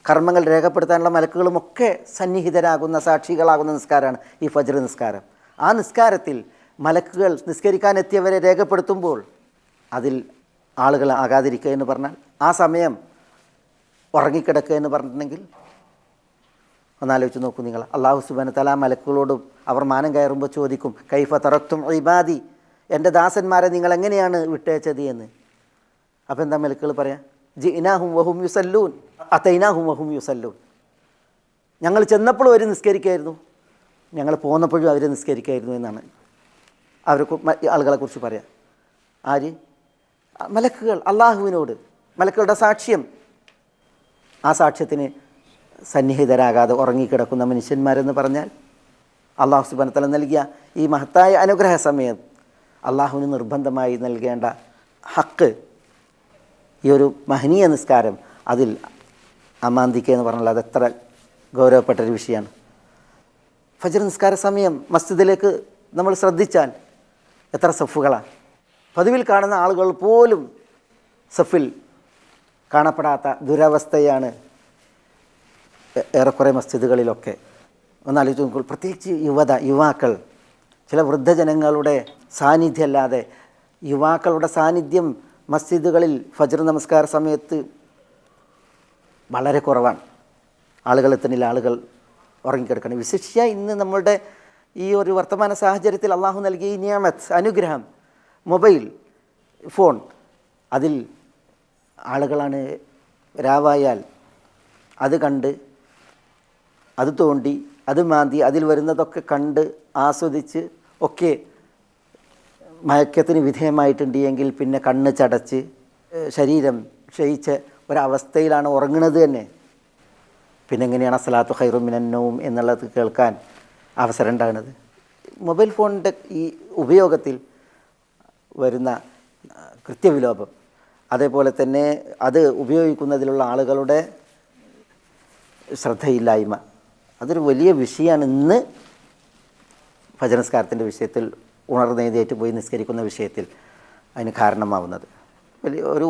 S2: കർമ്മങ്ങൾ രേഖപ്പെടുത്താനുള്ള മലക്കുകളും ഒക്കെ സന്നിഹിതരാകുന്ന സാക്ഷികളാകുന്ന നിസ്കാരമാണ് ഈ ഫജ്ർ നിസ്കാരം. ആ നിസ്കാരത്തിൽ മലക്കുകൾ നിസ്കരിക്കാനെത്തിയവരെ രേഖപ്പെടുത്തുമ്പോൾ അതിൽ ആളുകൾ ആകാതിരിക്കുക എന്ന് പറഞ്ഞാൽ, ആ സമയം ഉറങ്ങിക്കിടക്കുക എന്ന് പറഞ്ഞിട്ടുണ്ടെങ്കിൽ ഒന്നാലോചിച്ച് നോക്കൂ നിങ്ങൾ. അല്ലാഹു സുബ്ഹാനഹു വ തആല മലക്കുകളോടും അവർ മാനം കയറുമ്പോൾ ചോദിക്കും കൈഫ തറക്തും ഇബാദി, എൻ്റെ ദാസന്മാരെ നിങ്ങൾ എങ്ങനെയാണ് വിട്ടേച്ചത് എന്ന്. അപ്പോൾ എന്താ മലക്കുകൾ പറയാം? ജിഇനാഹും വഹും യുസല്ലൂൻ അതൈനാഹും വഹും യുസല്ലൂൻ, ഞങ്ങൾ ചെന്നപ്പോഴും അവർ നിസ്കരിക്കായിരുന്നു, ഞങ്ങൾ പോന്നപ്പോഴും അവർ നിസ്കരിക്കായിരുന്നു എന്നാണ് അവർ ആളുകളെക്കുറിച്ച് പറയാം. ആര്? മലക്കുകൾ അള്ളാഹുവിനോട്, മലക്കുകളുടെ സാക്ഷ്യം. ആ സാക്ഷ്യത്തിന് സന്നിഹിതരാകാതെ ഉറങ്ങിക്കിടക്കുന്ന മനുഷ്യന്മാരെന്ന് പറഞ്ഞാൽ അള്ളാഹു സുബ്ഹാനഹു വ തആല നൽകിയ ഈ മഹത്തായ അനുഗ്രഹ സമയം അള്ളാഹുവിന് നിർബന്ധമായി നൽകേണ്ട ഹക്ക്, ഈ ഒരു മഹനീയ നിസ്കാരം, അതിൽ അമാന്തിക്കുക എന്ന് പറഞ്ഞാൽ അതെത്ര ഗൗരവപ്പെട്ടൊരു വിഷയമാണ്. ഫജ്ർ നിസ്കാര സമയം മസ്ജിദിലേക്ക് നമ്മൾ ശ്രദ്ധിച്ചാൽ എത്ര സഫുകളാണ്. പതിവിൽ കാണുന്ന ആളുകൾ പോലും സഫിൽ കാണപ്പെടാത്ത ദുരവസ്ഥയാണ് ഏറെക്കുറെ മസ്ജിദുകളിലൊക്കെ. ഒന്നാലോചിച്ച് നോക്കൂ, പ്രത്യേകിച്ച് യുവാക്കൾ, ചില വൃദ്ധജനങ്ങളുടെ സാന്നിധ്യമല്ലാതെ യുവാക്കളുടെ സാന്നിധ്യം മസ്ജിദുകളിൽ ഫജ്ർ നമസ്കാര സമയത്ത് വളരെ കുറവാണ്. ആളുകൾ എത്തുന്നില്ല, ആളുകൾ ഉറങ്ങിക്കിടക്കണം. വിശിഷ്യ ഇന്ന് നമ്മളുടെ ഈ ഒരു വർത്തമാന സാഹചര്യത്തിൽ അള്ളാഹു നൽകിയ ഈ നിയമത്ത്, അനുഗ്രഹം, മൊബൈൽ ഫോൺ, അതിൽ ആളുകളാണ് രാവായാൽ അത് കണ്ട്, അത് തോണ്ടി, അത് മാന്തി, അതിൽ വരുന്നതൊക്കെ കണ്ട് ആസ്വദിച്ച് ഒക്കെ മയക്കത്തിന് വിധേയമായിട്ടുണ്ട് എങ്കിൽ പിന്നെ കണ്ണ് ചടച്ച് ശരീരം ക്ഷയിച്ച ഒരവസ്ഥയിലാണ് ഉറങ്ങുന്നത് തന്നെ. പിന്നെ എങ്ങനെയാണ് അസ്സലാത്തു ഖൈറും മിനന്നൗം എന്നുള്ളത് കേൾക്കാൻ അവസരം ഉണ്ടാകുന്നത്? മൊബൈൽ ഫോണിൻ്റെ ഈ ഉപയോഗത്തിൽ വരുന്ന കൃത്യവിലോപം, അതേപോലെ തന്നെ അത് ഉപയോഗിക്കുന്നതിലുള്ള ആളുകളുടെ ശ്രദ്ധയില്ലായ്മ, അതൊരു വലിയ വിഷയമാണ് ഇന്ന് ഫജ്ർ നിസ്കാരത്തിൻ്റെ വിഷയത്തിൽ, ഉണർന്നെഴുന്നേറ്റ് പോയി നിസ്കരിക്കുന്ന വിഷയത്തിൽ അതിന് കാരണമാവുന്നത്.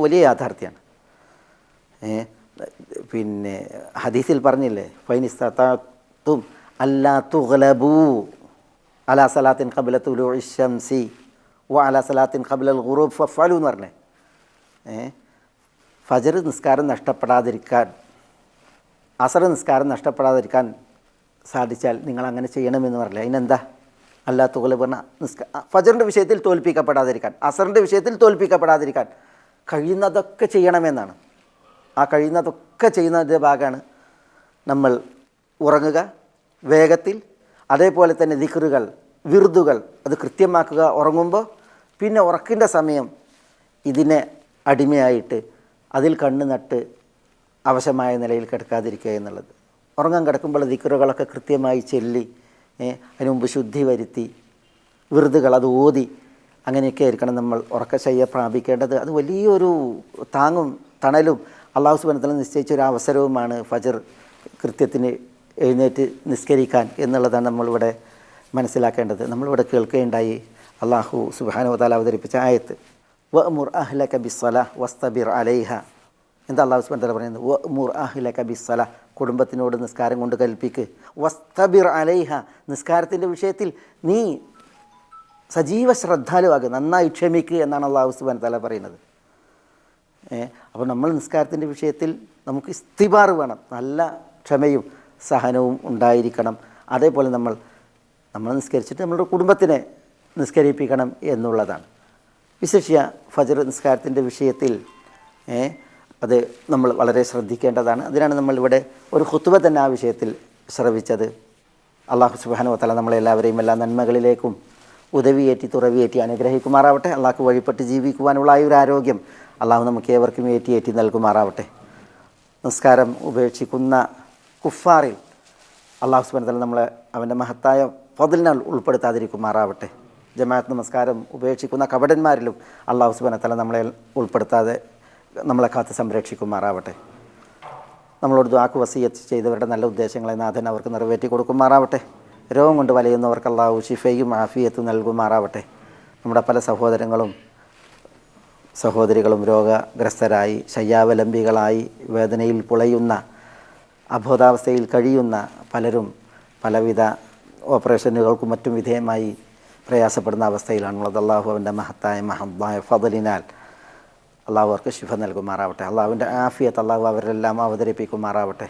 S2: വലിയ യാഥാർത്ഥ്യമാണ്. പിന്നെ ഹദീസിൽ പറഞ്ഞില്ലേ, ഫൈനിസ്തഅ്തും അല്ലാ തുഗ്ലബൂ അലാ സലാത്തിൻ ഖബ്ല തുലൂഇ ശംസി വ അലാ സലാത്തിൻ ഖബ്ലൽ ഖുറൂബ് ഫഫ്അലൂ എന്ന് പറഞ്ഞേ. ഫജ്ർ നിസ്കാരം നഷ്ടപ്പെടാതിരിക്കാൻ, അസർ നിസ്കാരം നഷ്ടപ്പെടാതിരിക്കാൻ സാധിച്ചാൽ നിങ്ങൾ അങ്ങനെ ചെയ്യണമെന്ന് പറഞ്ഞില്ല. അതിനെന്താ? അല്ലാ തുഗ്ലബ് പറഞ്ഞാൽ ഫജ്റിൻ്റെ വിഷയത്തിൽ തോൽപ്പിക്കപ്പെടാതിരിക്കാൻ, അസറിൻ്റെ വിഷയത്തിൽ തോൽപ്പിക്കപ്പെടാതിരിക്കാൻ കഴിയുന്നതൊക്കെ ചെയ്യണമെന്നാണ്. ആ കഴിയുന്നതൊക്കെ ചെയ്യുന്നതിൻ്റെ ഭാഗമാണ് നമ്മൾ ഉറങ്ങുക വേഗത്തിൽ, അതേപോലെ തന്നെ ദിക്റുകൾ, വിർദുകൾ അത് കൃത്യമാക്കുക ഉറങ്ങുമ്പോൾ. പിന്നെ ഉറക്കിൻ്റെ സമയം ഇതിനെ അടിമയായിട്ട് അതിൽ കണ്ണ് നട്ട് അവശമായ നിലയിൽ കിടക്കാതിരിക്കുക എന്നുള്ളത്. ഉറങ്ങാൻ കിടക്കുമ്പോൾ ദിക്റുകളൊക്കെ കൃത്യമായി ചൊല്ലി, അതിന് മുമ്പ് ശുദ്ധി വരുത്തി, വിർദുകൾ അത് ഓതി, അങ്ങനെയൊക്കെ ആയിരിക്കണം നമ്മൾ ഉറക്കശയ്യ പ്രാപിക്കേണ്ടത്. അത് വലിയൊരു താങ്ങും തണലും അല്ലാഹു സുബ്ഹാനഹു വ തആല നിശ്ചയിച്ച ഒരു അവസരവുമാണ് ഫജ്ർ കൃത്യത്തിന് എഴുന്നേറ്റ് നിസ്കരിക്കാൻ എന്നുള്ളതാണ് നമ്മളിവിടെ മനസ്സിലാക്കേണ്ടത്. നമ്മളിവിടെ കേൾക്കുകയുണ്ടായി അല്ലാഹു സുബ്ഹാനഹു വ തആല അവതരിപ്പിച്ച ആയത്ത്, വഅ്മുർ അഹ്ലക ബിസ്സലാഹ് വസ്തബിർ അലൈഹ. എന്താ അല്ലാഹു സുബ്ഹാനഹു വ തആല പറയുന്നത്? വഅ്മുർ അഹ്ലക ബിസ്സലാഹ്, കുടുംബത്തിനോട് നിസ്കാരം കൊണ്ട് കൽപ്പിക്ക്. വസ്തബിർ അലൈഹ, നിസ്കാരത്തിൻ്റെ വിഷയത്തിൽ നീ സജീവ ശ്രദ്ധാലുവാകുക, നന്നായി ക്ഷമിക്കുക എന്നാണ് അല്ലാഹു സുബ്ഹാനഹു വ തആല പറയുന്നത്. അപ്പോൾ നമ്മൾ നിസ്കാരത്തിൻ്റെ വിഷയത്തിൽ നമുക്ക് ഇസ്തിബാർ വേണം, നല്ല ക്ഷമയും സഹനവും ഉണ്ടായിരിക്കണം. അതേപോലെ നമ്മൾ നിസ്കരിച്ചിട്ട് നമ്മളുടെ കുടുംബത്തിനെ നിസ്കരിപ്പിക്കണം എന്നുള്ളതാണ്. വിശേഷ്യ ഫജ്ർ നിസ്കാരത്തിൻ്റെ വിഷയത്തിൽ അത് നമ്മൾ വളരെ ശ്രദ്ധിക്കേണ്ടതാണ്. അതിനാണ് നമ്മളിവിടെ ഒരു ഖുത്ബ തന്നെ ആ വിഷയത്തിൽ ശ്രവിച്ചത്. അല്ലാഹു സുബ്ഹാനഹു വ തആല നമ്മളെല്ലാവരെയും എല്ലാ നന്മകളിലേക്കും ഉദവിയേറ്റി തുറവിയേറ്റി അനുഗ്രഹിക്കുമാറാവട്ടെ. അള്ളാഹ്ക്ക് വഴിപ്പെട്ട് ജീവിക്കുവാനുള്ള ആ ഒരു ആരോഗ്യം അള്ളാഹു നമുക്ക് ഏവർക്കും ഏറ്റി നൽകുമാറാവട്ടെ. നിസ്കാരം ഉപേക്ഷിക്കുന്ന കുഫാറിൽ അള്ളാഹു സുബ്ഹാനഹു വ തആല നമ്മളെ അവൻ്റെ മഹത്തായ ഫദ്ലിനാൽ ഉൾപ്പെടുത്താതിരിക്കുമാറാവട്ടെ. ജമാഅത്ത് നമസ്കാരം ഉപേക്ഷിക്കുന്ന കപടന്മാരിലും അള്ളാഹു സുബ്ഹാനഹു വ തആല നമ്മളെ ഉൾപ്പെടുത്താതെ നമ്മളെ കാത്ത് സംരക്ഷിക്കുമാറാവട്ടെ. നമ്മളോട് ദുആക്ക് വസിയത്ത് ചെയ്തവരുടെ നല്ല ഉദ്ദേശങ്ങളെ നാഥൻ അവർക്ക് നിറവേറ്റി കൊടുക്കുമാറാവട്ടെ. രോഗം കൊണ്ട് വലയുന്നവർക്ക് അള്ളാഹു ശിഫയും ആഫിയത്തും നൽകുമാറാവട്ടെ. നമ്മുടെ പല സഹോദരികളും രോഗഗ്രസ്തരായി ശയ്യാവലംബികളായി വേദനയിൽ പുളയുന്ന അബോധാവസ്ഥയിൽ കഴിയുന്ന പലരും പലവിധ ഓപ്പറേഷനുകൾക്കും മറ്റും വിധേയമായി പ്രയാസപ്പെടുന്ന അവസ്ഥയിലാണുള്ളത്. അള്ളാഹു അവൻ്റെ മഹത്തായ ഫദ്ലിനാൽ അള്ളാഹു അവർക്ക് ശിഫ നൽകുമാറാവട്ടെ. അള്ളാഹുവിൻ്റെ ആഫിയത്ത് അള്ളാഹു അവരെല്ലാം അവതരിപ്പിക്കുമാറാവട്ടെ.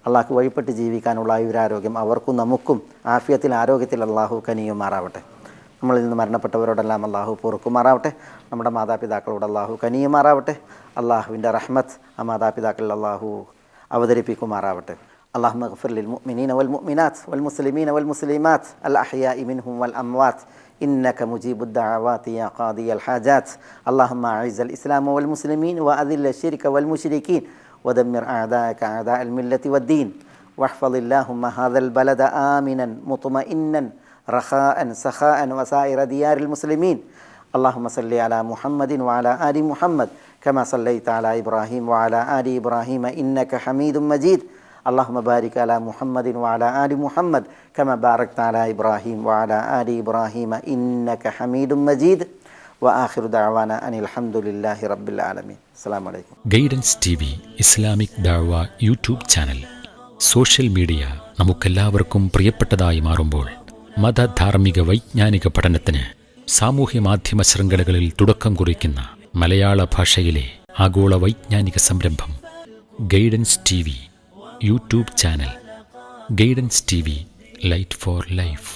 S2: അള്ളാഹ്ക്ക് വഴിപ്പെട്ട് ജീവിക്കാനുള്ള ആയുരാരോഗ്യം അവർക്കും നമുക്കും ആഫിയത്തിൽ ആരോഗ്യത്തിൽ അള്ളാഹു കനിയുമാറാവട്ടെ. നമ്മളിൽ നിന്ന് മരണപ്പെട്ടവരോടെല്ലാം അള്ളാഹു പൊറുക്കുമാറാവട്ടെ. നമ്മുടെ മാതാപിതാക്കളോട് അള്ളാഹു കനിയുമാറാവട്ടെ. അള്ളാഹുവിൻ്റെ റഹ്മത്ത് ആ മാതാപിതാക്കളിൽ അള്ളാഹു അവതരിപ്പിക്കുമാറാവട്ടെ. اللهم اغفر للمؤمنين والمؤمنات والمسلمين والمسلمات الأحياء منهم والأموات إنك مجيب الدعوات يا قاضي الحاجات. اللهم أعز الإسلام والمسلمين وأذل الشرك والمشركين ودمر أعداءك أعداء الملة والدين واحفظ اللهم هذا البلد آمنا مطمئنا رخاء سخاء وسائر ديار المسلمين. اللهم صل على محمد وعلى آل محمد كما صليت على إبراهيم وعلى آل إبراهيم إنك حميد مجيد. اللهم بارك على محمد وعلى آل محمد كما باركت على إبراهيم وعلى آل إبراهيم إنك حميد مجيد. وآخر دعوانا أن الحمد لله رب العالمين. السلام عليكم.
S1: ഗൈഡൻസ് TV ഇസ്ലാമിക് ദഅവ യൂട്യൂബ് ചാനൽ സോഷ്യൽ മീഡിയ നമുക്കെല്ലാവർക്കും പ്രിയപ്പെട്ടതായി മാറുമ്പോൾ മതധാർമ്മിക വൈജ്ഞാനിക പഠനത്തിന് സാമൂഹ്യ മാധ്യമ ശൃംഖലകളിൽ തുടക്കം കുറിക്കുന്ന മലയാള ഭാഷയിലെ ആഗോള വൈജ്ഞാനിക സംരംഭം guidance TV YouTube channel. Guidance TV light four life.